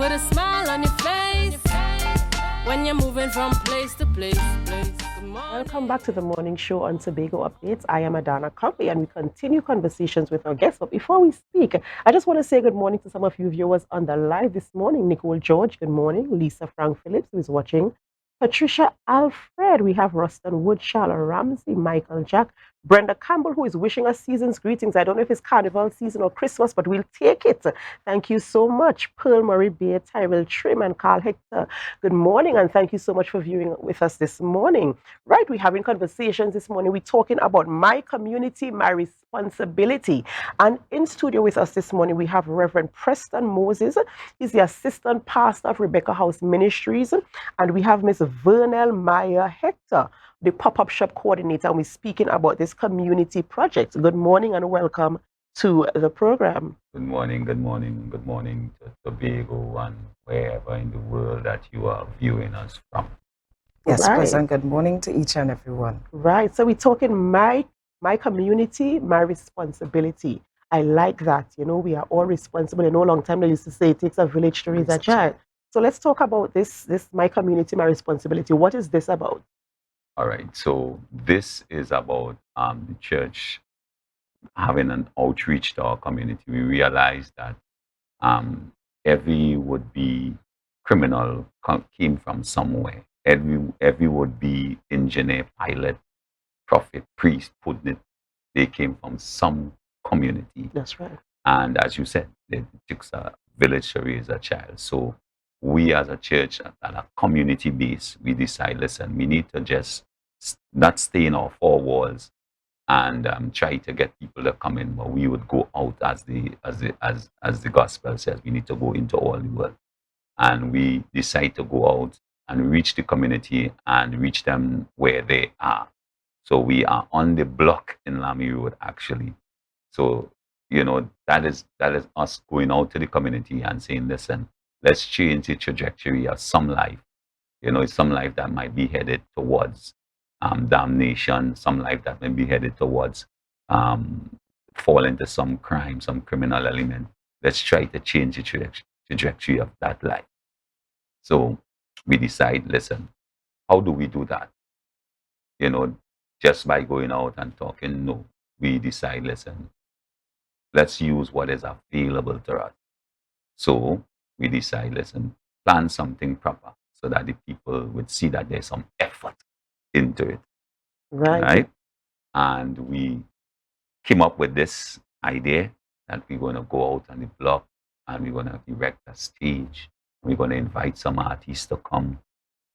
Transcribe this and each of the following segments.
put a smile on your face when you're moving from place to place. Good morning. Welcome back to the morning show on Tobago Updates. I am Adanna Combie, and we continue conversations with our guests. But before we speak, I just want to say good morning to some of you viewers on the live this morning. Nicole George, good morning. Lisa Frank Phillips, who is watching. Patricia Alfred, we have Ruston Wood, Charlotte Ramsey, Michael Jack, Brenda Campbell, who is wishing us season's greetings. I don't know if it's carnival season or Christmas, but we'll take it. Thank you so much. Pearl Murray Beard, Tyrell Trim, and Carl Hector. Good morning, and thank you so much for viewing with us this morning. Right, we're having conversations this morning. We're talking about my community, my responsibility. And in studio with us this morning, we have Reverend Preston Moses. He's the assistant pastor of Rebecca House Ministries. And we have Miss Vernnel Myer-Hector, the pop-up shop coordinator, and we're speaking about this community project. Good morning and welcome to the program. Good morning to Tobago and wherever in the world that you are viewing us from. Yes, Right. President, good morning to each and every one. Right, so we're talking my community, my responsibility. I like that. You know, we are all responsible. You know, a long time they used to say it takes a village to raise a child. So let's talk about this my community, my responsibility. What is this about? All right, so this is about the church having an outreach to our community. We realized that every would-be criminal came from somewhere. Every would-be engineer, pilot, prophet, priest, putnit, they came from some community. That's right. And as you said, it takes a village to raise a child. So we as a church at a community base, we decide, listen, we need to just not stay in our four walls and try to get people to come in, but we would go out as the gospel says. We need to go into all the world. And we decide to go out and reach the community and reach them where they are. So we are on the block in Lamy Road, actually. So, you know, that is us going out to the community and saying, listen, let's change the trajectory of some life. You know, some life that might be headed towards damnation, some life that may be headed towards fall into some crime, some criminal element. Let's try to change the trajectory of that life. So we decide, listen, how do we do that? You know, just by going out and talking? No. We decide, listen, let's use what is available to us. So we decide, listen, plan something proper so that the people would see that there's some effort into it. Right? And we came up with this idea that we're going to go out on the block and we're going to erect a stage. We're going to invite some artists to come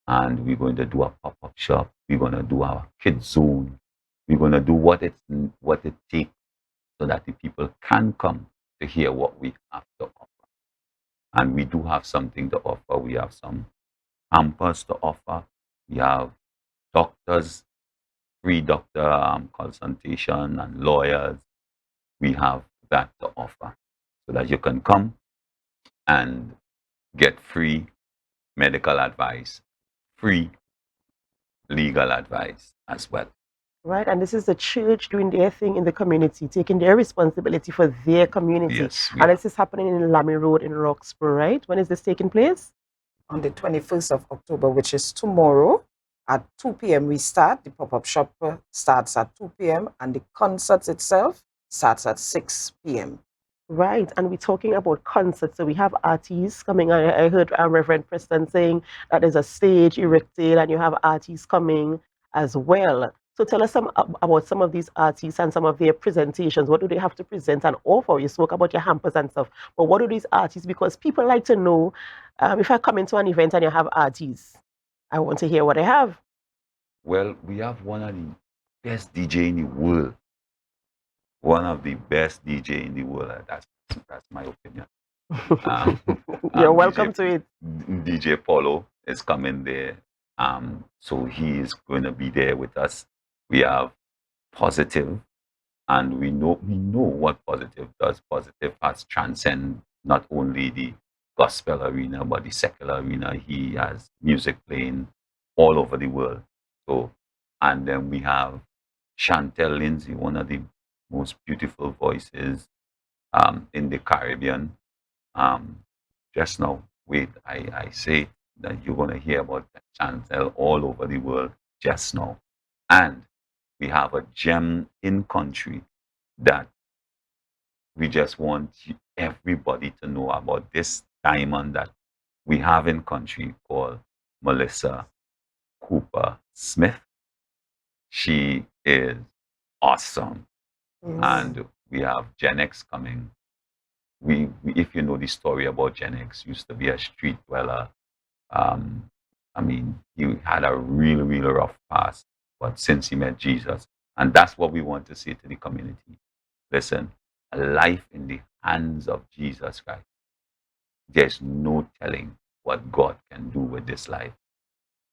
and we're going to do a pop-up shop. We're going to do our kids zone. We're going to do what it takes so that the people can come to hear what we have to offer. And we do have something to offer. We have some hampers to offer. We have doctors, free doctor consultation, and lawyers. We have that to offer so that you can come and get free medical advice, free legal advice as well. Right, and this is the church doing their thing in the community, taking their responsibility for their community. Yes, and this is happening in Lamy Road in Roxborough, right? When is this taking place? On the 21st of October, which is tomorrow, at 2 p.m. we start. The pop-up shop starts at 2 p.m. and the concert itself starts at 6 p.m. Right, and we're talking about concerts. So we have artists coming. I heard Reverend Preston saying that there's a stage erected and you have artists coming as well. So tell us about some of these artists and some of their presentations. What do they have to present and offer? You spoke about your hampers and stuff, but what do these artists, because people like to know, if I come into an event and you have artists, I want to hear what they have. Well, we have one of the best DJ in the world. One of the best DJ in the world. That's my opinion. You're welcome to it. DJ Paulo is coming there. So he is going to be there with us. We have Positive, and we know what Positive does. Positive has transcended not only the gospel arena but the secular arena. He has music playing all over the world. So, and then we have Chantel Lindsay, one of the most beautiful voices in the Caribbean. Just now, wait, I say that you're going to hear about Chantel all over the world just now. And we have a gem in country that we just want everybody to know about, this diamond that we have in country called Melissa Cooper Smith. She is awesome. Yes. And we have Gen X coming. If you know the story about Gen X, used to be a street dweller. I mean, he had a really, really rough past, but since he met Jesus, and that's what we want to say to the community. Listen, a life in the hands of Jesus Christ. There's no telling what God can do with this life.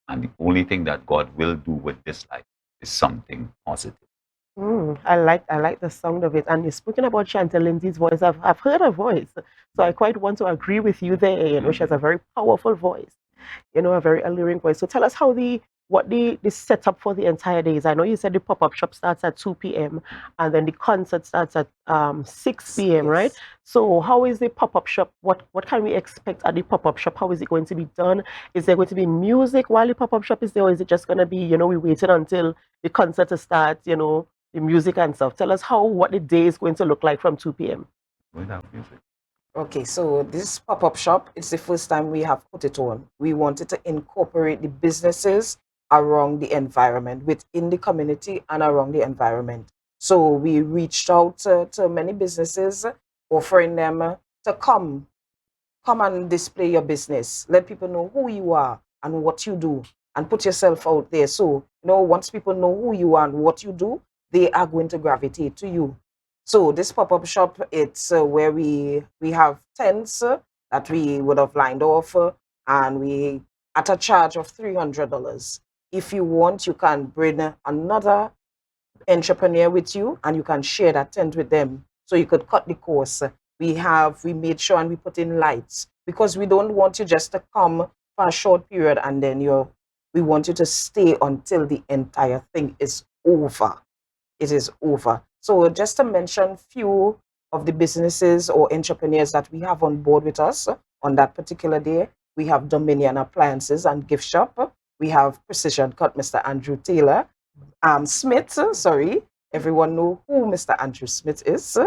And the only thing that God will do with this life is something positive. I like the sound of it. And you're speaking about Chantal Lindsay's voice. I've heard her voice, so I quite want to agree with you there. She has a very powerful voice. A very alluring voice. So tell us how the setup for the entire day is. I know you said the pop-up shop starts at 2 p.m. and then the concert starts at 6 p.m., right? Yes. So how is the pop-up shop? What can we expect at the pop-up shop? How is it going to be done? Is there going to be music while the pop-up shop is there, or is it just going to be, we waited until the concert to start, the music and stuff? Tell us what the day is going to look like from 2 p.m. Without music. Okay, so this pop-up shop, it's the first time we have put it on. We wanted to incorporate the businesses around the environment, within the community and around the environment. So we reached out to many businesses, offering them to come and display your business. Let people know who you are and what you do, and put yourself out there. So, once people know who you are and what you do, they are going to gravitate to you. So this pop-up shop, it's where we have tents that we would have lined off, and we at a charge of $300. If you want, you can bring another entrepreneur with you, and you can share that tent with them, so you could cut the cost. We made sure, and we put in lights, because we don't want you just to come for a short period and then we want you to stay until the entire thing is over. It is over. So just to mention few of the businesses or entrepreneurs that we have on board with us on that particular day, we have Dominion Appliances and Gift Shop. We have Precision Cut, Mr. Andrew Taylor. Smith, sorry, everyone know who Mr. Andrew Smith is.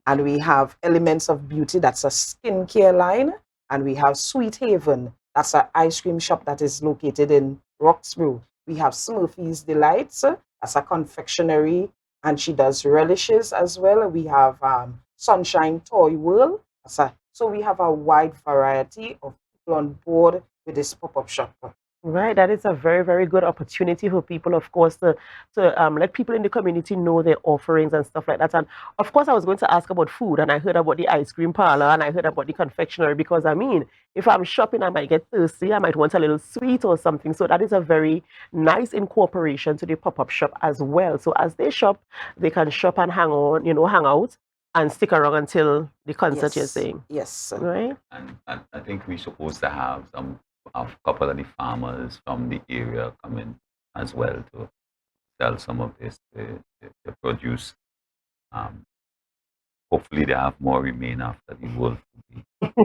And we have Elements of Beauty, that's a skincare line. And we have Sweet Haven, that's an ice cream shop that is located in Roxborough. We have Smurfy's Delights, that's a confectionery, and she does relishes as well. We have Sunshine Toy World. So we have a wide variety of people on board with this pop-up shop. Right, that is a very, very good opportunity for people, of course, to let people in the community know their offerings and stuff like that. And of course, I was going to ask about food, and I heard about the ice cream parlor, and I heard about the confectionery, because I mean, if I'm shopping, I might get thirsty, I might want a little sweet or something. So that is a very nice incorporation to the pop-up shop as well. So as they shop, they can shop and hang out and stick around until the concert, you're saying, Yes. right? And I think we're supposed to have a couple of the farmers from the area come in as well to sell some of this, the produce. Hopefully they have more remain after the wolf.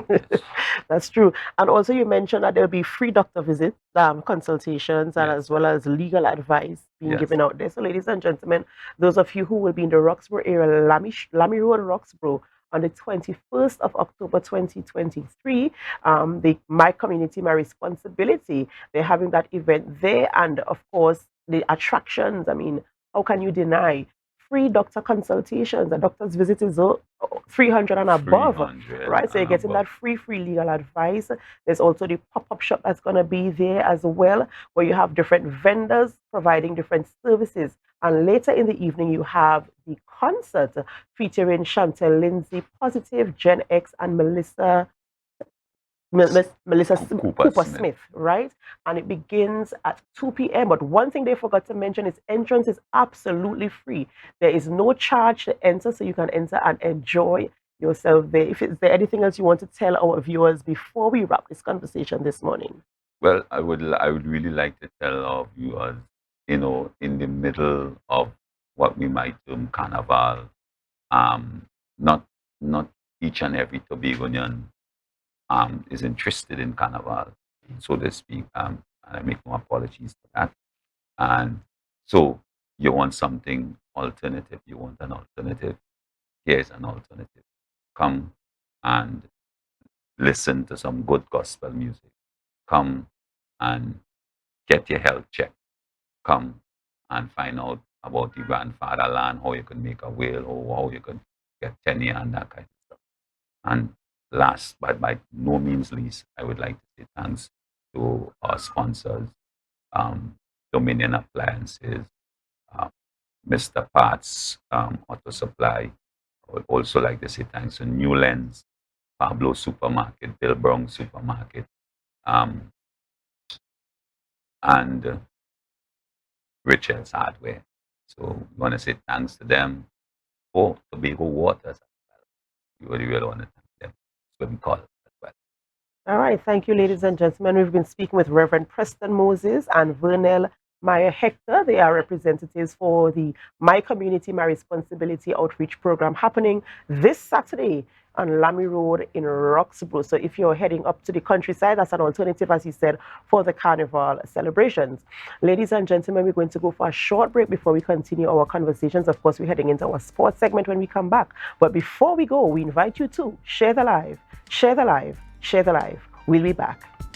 Yes. That's true. And also you mentioned that there'll be free doctor visits, consultations, and Yes. as well as legal advice being Yes. given out there. So ladies and gentlemen, those of you who will be in the Roxborough area, Lamy Road, Roxborough, on the 21st of October 2023, My Community, My Responsibility, they're having that event there. And of course, the attractions, I mean, how can you deny free doctor consultations? A doctor's visit is 300 and above, 300 right? So you're and getting above. that free legal advice. There's also the pop-up shop that's going to be there as well, where you have different vendors providing different services. And later in the evening, you have the concert featuring Chantel Lindsay, Positive, Gen X, and Melissa Cooper Cooper Smith. Smith, right? And it begins at 2 p.m. But one thing they forgot to mention is entrance is absolutely free. There is no charge to enter, so you can enter and enjoy yourself there. Is there anything else you want to tell our viewers before we wrap this conversation this morning? Well, I would really like to tell our viewers, in the middle of what we might term carnival, not each and every Tobagonian is interested in Carnival, so to speak. And I make no apologies for that. And so you want something alternative, you want an alternative. Here's an alternative. Come and listen to some good gospel music. Come and get your health checked. Come and find out about your grandfatherland, how you can make a will, or how you can get tenure and that kind of stuff. And last, but by no means least, I would like to say thanks to our sponsors, Dominion Appliances, uh, Mr. Parts, Auto Supply. I would also like to say thanks to New Lens, Pablo Supermarket, Bill Brown Supermarket, um, and Richard's Hardware. So we want to say thanks to them. For Tobago Waters as well. We really want to thank them. Swim call as well. All right, thank you, ladies and gentlemen. We've been speaking with Reverend Preston Moses and Vernnel Myer-Hector. They are representatives for the My Community, My Responsibility outreach program happening this Saturday on Lamy Road in Roxborough. So if you're heading up to the countryside, that's an alternative, as he said, for the carnival celebrations. Ladies and gentlemen, we're going to go for a short break before we continue our conversations. Of course, we're heading into our sports segment when we come back. But before we go, we invite you to share the live, share the live, share the live. We'll be back.